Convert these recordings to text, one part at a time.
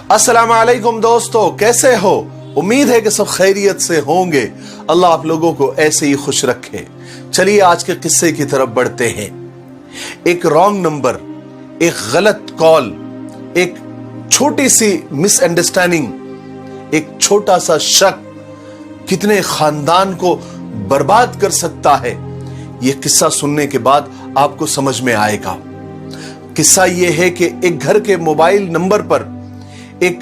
अस्सलाम वालेकुम दोस्तों, कैसे हो? उम्मीद है कि सब खैरियत से होंगे। अल्लाह आप लोगों को ऐसे ही खुश रखे। चलिए आज के किस्से की तरफ बढ़ते हैं। एक रॉन्ग नंबर, एक गलत कॉल, एक छोटी सी मिसअंडरस्टैंडिंग, एक छोटा सा शक कितने खानदान को बर्बाद कर सकता है, यह किस्सा सुनने के बाद आपको समझ में आएगा। किस्सा यह है कि एक घर के मोबाइल नंबर पर एक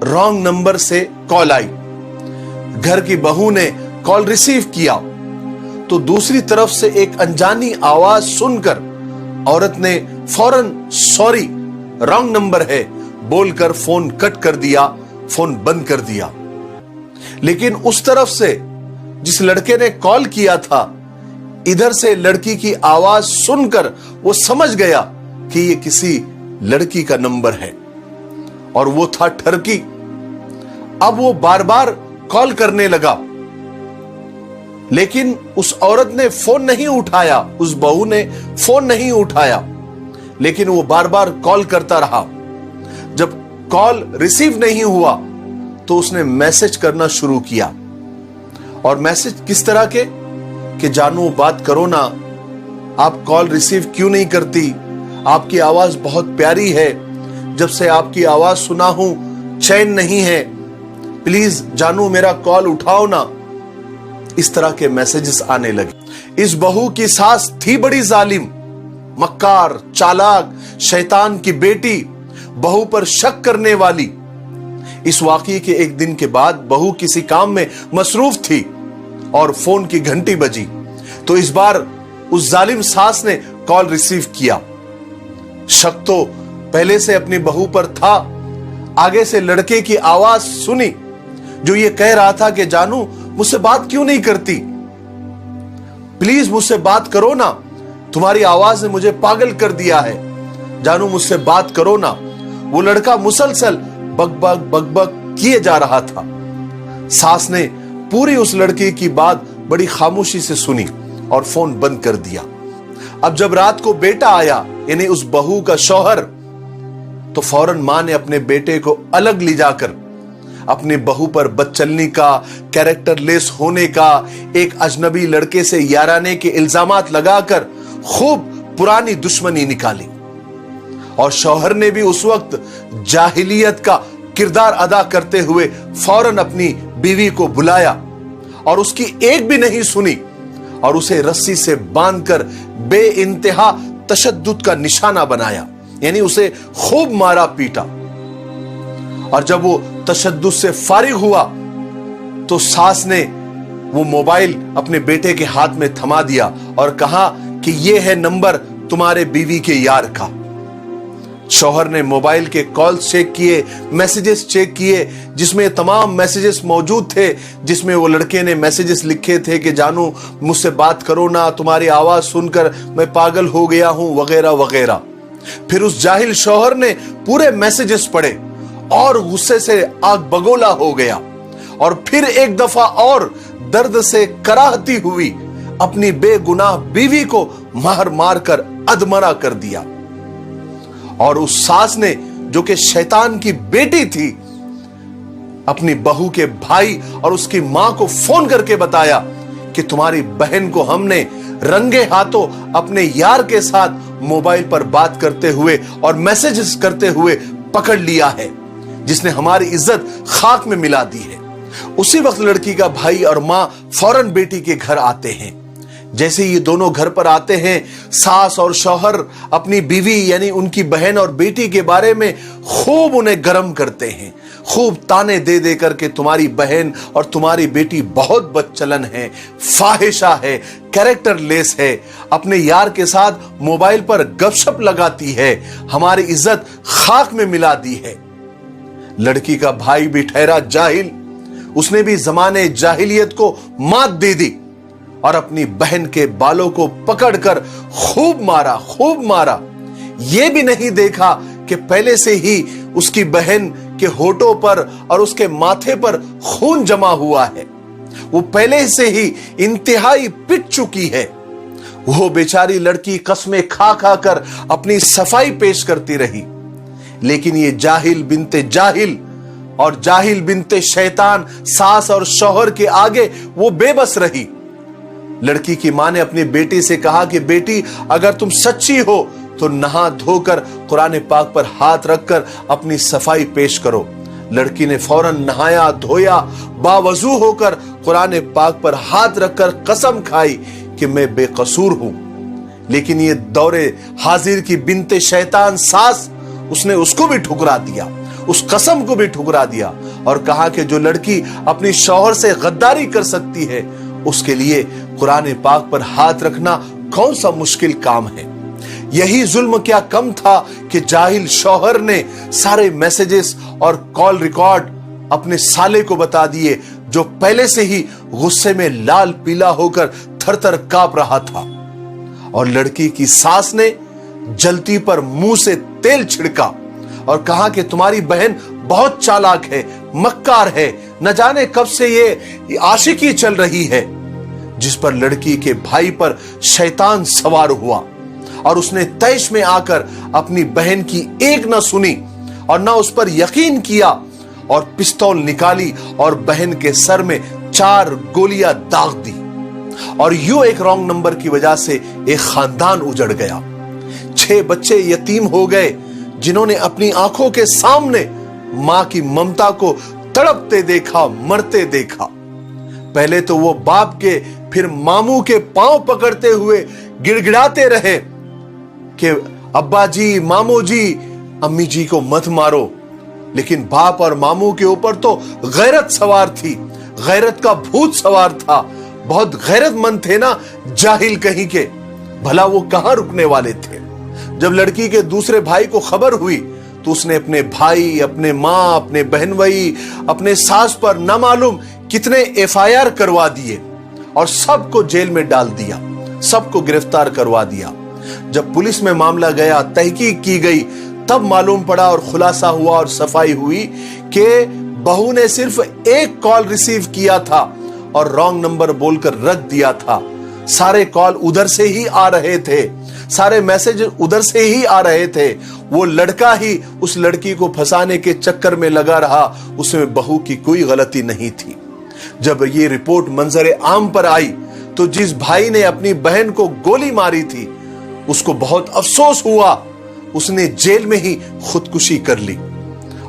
रॉन्ग नंबर से कॉल आई। घर की बहू ने कॉल रिसीव किया तो दूसरी तरफ से एक अनजानी आवाज सुनकर औरत ने फौरन सॉरी, रॉन्ग नंबर है बोलकर फोन कट कर दिया, फोन बंद कर दिया। लेकिन उस तरफ से जिस लड़के ने कॉल किया था, इधर से लड़की की आवाज सुनकर वो समझ गया कि ये किसी लड़की का नंबर है और वो था ठरकी। अब वो बार बार कॉल करने लगा, लेकिन उस औरत ने फोन नहीं उठाया, उस बहू ने फोन नहीं उठाया, लेकिन वो बार बार कॉल करता रहा। जब कॉल रिसीव नहीं हुआ तो उसने मैसेज करना शुरू किया। और मैसेज किस तरह के? कि जानू बात करो ना, आप कॉल रिसीव क्यों नहीं करती? आपकी आवाज बहुत प्यारी है, जब से आपकी आवाज सुना हूं चैन नहीं है, प्लीज जानू मेरा कॉल उठाओ ना। इस तरह के मैसेजेस आने लगे। इस बहू की सास थी बड़ी जालिम, मक्कार, चालाक, शैतान की बेटी, बहू पर शक करने वाली। इस वाकये के एक दिन के बाद बहू किसी काम में मसरूफ थी और फोन की घंटी बजी तो इस बार उस जालिम सास ने कॉल रिसीव किया। शक तो पहले से अपनी बहू पर था। आगे से लड़के की आवाज सुनी जो ये कह रहा था कि जानू मुझसे बात क्यों नहीं करती, प्लीज मुझसे बात करो ना, तुम्हारी आवाज ने मुझे पागल कर दिया है, जानू मुझसे बात करो ना। वो लड़का मुसलसल बकबक बकबक किए जा रहा था। सास ने पूरी उस लड़के की बात बड़ी खामोशी से सुनी और फोन बंद कर दिया। अब जब रात को बेटा आया, यानी उस बहू का शौहर, तो फौरन मां ने अपने बेटे को अलग ले जाकर अपनी बहू पर बदचलनी का, कैरेक्टरलेस होने का, एक अजनबी लड़के से याराने के इल्जामात लगाकर खूब पुरानी दुश्मनी निकाली। और शौहर ने भी उस वक्त जाहिलियत का किरदार अदा करते हुए फौरन अपनी बीवी को बुलाया और उसकी एक भी नहीं सुनी और उसे रस्सी से बांधकर बेइंतहा तशद्दुद का निशाना बनाया, यानी उसे खूब मारा पीटा। और जब वो तशद्दुद से फारिग हुआ तो सास ने वो मोबाइल अपने बेटे के हाथ में थमा दिया और कहा कि ये है नंबर तुम्हारे बीवी के यार का। शौहर ने मोबाइल के कॉल्स चेक किए, मैसेजेस चेक किए, जिसमें तमाम मैसेजेस मौजूद थे, जिसमें वो लड़के ने मैसेजेस लिखे थे कि जानू मुझसे बात करो ना, तुम्हारी आवाज सुनकर मैं पागल हो गया हूं, वगैरह वगैरह। फिर उस जाहिल शौहर ने पूरे मैसेजेस पढ़े और गुस्से से आग बगोला हो गया और फिर एक दफा और दर्द से कराहती हुई अपनी बेगुनाह बीवी को मार मार कर अधमरा कर दिया। और उस सास ने, जो कि शैतान की बेटी थी, अपनी बहू के भाई और उसकी मां को फोन करके बताया कि तुम्हारी बहन को हमने रंगे हाथों अपने यार के साथ मोबाइल पर बात करते हुए और मैसेजेस करते हुए पकड़ लिया है, जिसने हमारी इज्जत खाक में मिला दी है। उसी वक्त लड़की का भाई और मां फौरन बेटी के घर आते हैं। जैसे ये दोनों घर पर आते हैं, सास और शौहर अपनी बीवी यानी उनकी बहन और बेटी के बारे में खूब उन्हें गर्म करते हैं, खूब ताने दे दे करके तुम्हारी बहन और तुम्हारी बेटी बहुत बदचलन है, फाहिशा है, कैरेक्टरलेस है, अपने यार के साथ मोबाइल पर गपशप लगाती है, हमारी इज्जत खाक में मिला दी है। लड़की का भाई भी ठहरा जाहिल, उसने भी जमाने जाहिलियत को मात दे दी और अपनी बहन के बालों को पकड़कर खूब मारा। यह भी नहीं देखा कि पहले से ही उसकी बहन के होठों पर और उसके माथे पर खून जमा हुआ है, वो पहले से ही इंतहाई पिट चुकी है। वो बेचारी लड़की कसमें खा खा कर अपनी सफाई पेश करती रही, लेकिन ये जाहिल बिनते जाहिल और जाहिल बिनते शैतान सास और शौहर के आगे वो बेबस रही। लड़की की मां ने अपनी बेटी से कहा कि बेटी, अगर तुम सच्ची हो तो नहा धोकर कुरान पाक पर हाथ रखकर अपनी सफाई पेश करो। लड़की ने फौरन नहाया धोया, बावजू होकर कुरान पाक पर हाथ रखकर कसम खाई कि मैं बेकसूर हूं। लेकिन ये दौरे हाजिर की बिनते शैतान सास, उसने उसको भी ठुकरा दिया, उस कसम को भी ठुकरा दिया और कहा कि जो लड़की अपनी शौहर से गद्दारी कर सकती है उसके लिए कुरान पाक पर हाथ रखना कौन सा मुश्किल काम है। यही जुल्म क्या कम था कि जाहिल शौहर ने सारे मैसेजेस और कॉल रिकॉर्ड अपने साले को बता दिए, जो पहले से ही गुस्से में लाल पीला होकर थरथर कांप रहा था। और लड़की की सास ने जलती पर मुंह से तेल छिड़का और कहा कि तुम्हारी बहन बहुत चालाक है, मक्कार है, न जाने कब से ये आशिकी चल रही है। जिस पर लड़की के भाई पर शैतान सवार हुआ और उसने तैश में आकर अपनी बहन की एक न सुनी और न उस पर यकीन किया और पिस्तौल निकाली और बहन के सर में 4 गोलियां दाग दी। और यूं एक रॉन्ग नंबर की वजह से एक खानदान उजड़ गया। 6 बच्चे यतीम हो गए, जिन्होंने अपनी आंखों के सामने मां की ममता को तड़पते देखा, मरते देखा। पहले तो वो बाप के, फिर मामू के पांव पकड़ते हुए गिड़गिड़ाते रहे कि अब्बा जी, मामू जी, अम्मी जी को मत मारो। लेकिन बाप और मामू के ऊपर तो गैरत सवार थी, गैरत का भूत सवार था। बहुत गैरतमंद थे ना जाहिल कहीं के, भला वो कहां रुकने वाले थे। जब लड़की के दूसरे भाई को खबर हुई तो उसने अपने भाई, अपने मां, अपने बहनवई, अपने सास पर न मालूम कितने FIR करवा दिए और सबको जेल में डाल दिया, सबको गिरफ्तार करवा दिया। जब पुलिस में मामला गया, तहकीक की गई, तब मालूम पड़ा और खुलासा हुआ और सफाई हुई कि बहू ने सिर्फ एक कॉल रिसीव किया था और रॉन्ग नंबर बोलकर रख दिया था। सारे कॉल उधर से ही आ रहे थे, सारे मैसेज उधर से ही आ रहे थे। वो लड़का ही उस लड़की को फंसाने के चक्कर में लगा रहा, उसमें बहू की कोई गलती नहीं थी। जब ये रिपोर्ट मंजरे आम पर आई तो जिस भाई ने अपनी बहन को गोली मारी थी उसको बहुत अफसोस हुआ। उसने जेल में ही खुदकुशी कर ली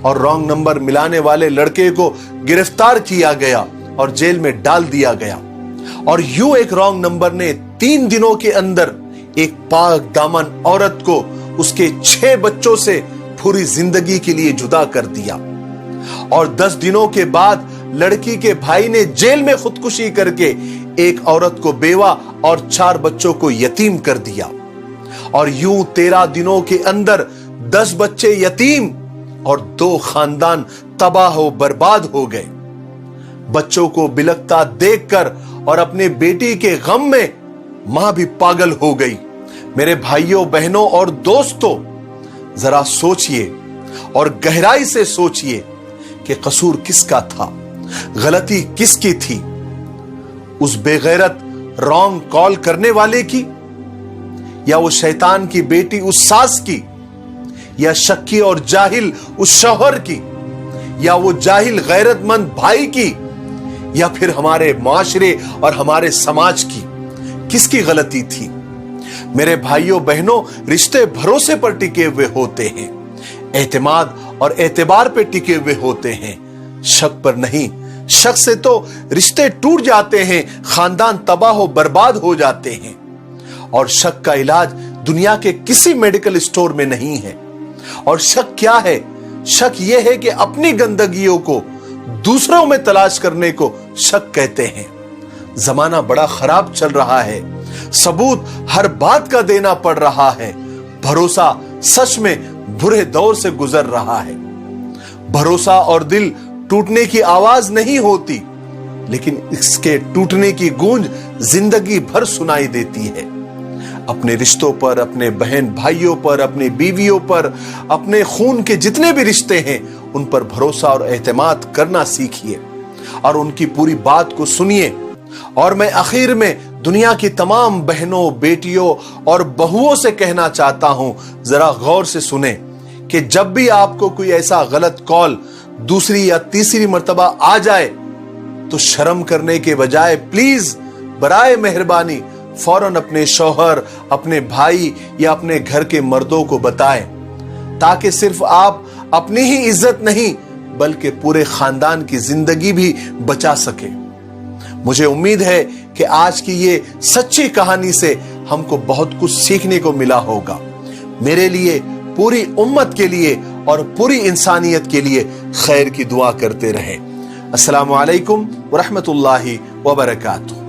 और रॉन्ग नंबर मिलाने वाले लड़के को गिरफ्तार किया गया और जेल में डाल दिया गया। और यूं एक रॉन्ग नंबर ने 3 दिनों के अंदर एक पाक दामन औरत को उसके 6 बच्चों से पूरी जिंदगी के लिए जुदा कर दिया। और 10 दिनों के बाद लड़की के भाई ने जेल में खुदकुशी करके एक औरत को बेवा और 4 बच्चों को यतीम कर दिया। और यूं 13 दिनों के अंदर 10 बच्चे यतीम और 2 खानदान तबाह हो बर्बाद हो गए। बच्चों को बिलखता देखकर और अपने बेटी के गम में मां भी पागल हो गई। मेरे भाइयों, बहनों और दोस्तों, जरा सोचिए और गहराई से सोचिए कि कसूर किसका था, गलती किसकी थी? उस बेगैरत रॉन्ग कॉल करने वाले की, या वो शैतान की बेटी उस सास की, या शक्की और जाहिल उस शौहर की, या वो जाहिल गैरतमंद भाई की, या फिर हमारे माशरे और हमारे समाज की? किसकी गलती थी? मेरे भाइयों बहनों, रिश्ते भरोसे पर टिके हुए होते हैं, एतमाद और एतबार पे टिके हुए होते हैं, शक पर नहीं। शक से तो रिश्ते टूट जाते हैं, खानदान तबाह हो बर्बाद हो जाते हैं। और शक का इलाज दुनिया के किसी मेडिकल स्टोर में नहीं है। और शक क्या है? शक यह है कि अपनी गंदगियों को दूसरों में तलाश करने को शक कहते हैं। जमाना बड़ा खराब चल रहा है, सबूत हर बात का देना पड़ रहा है। भरोसा सच में बुरे दौर से गुजर रहा है। भरोसा और दिल टूटने की आवाज नहीं होती, लेकिन इसके टूटने की गूंज जिंदगी भर सुनाई देती है। अपने रिश्तों पर, अपने बहन भाइयों पर, अपनी बीवियों पर, अपने खून के जितने भी रिश्ते हैं उन पर भरोसा और एतमाद करना सीखिए और उनकी पूरी बात को सुनिए। और मैं आखिर में दुनिया की तमाम बहनों, बेटियों और बहुओं से कहना चाहता हूं, जरा गौर से सुने कि जब भी आपको कोई ऐसा गलत कॉल दूसरी या तीसरी मर्तबा आ जाए तो शर्म करने के बजाय प्लीज बराए मेहरबानी फौरन अपने शौहर, अपने भाई या अपने घर के मर्दों को बताएं, ताकि सिर्फ आप अपनी ही इज्जत नहीं बल्कि पूरे खानदान की जिंदगी भी बचा सके। मुझे उम्मीद है कि आज की ये सच्ची कहानी से हमको बहुत कुछ सीखने को मिला होगा। मेरे लिए, पूरी उम्मत के लिए और पूरी इंसानियत के लिए खैर की दुआ करते रहें। अस्सलामु अलैकुम व रहमतुल्लाहि व बरकातुहू।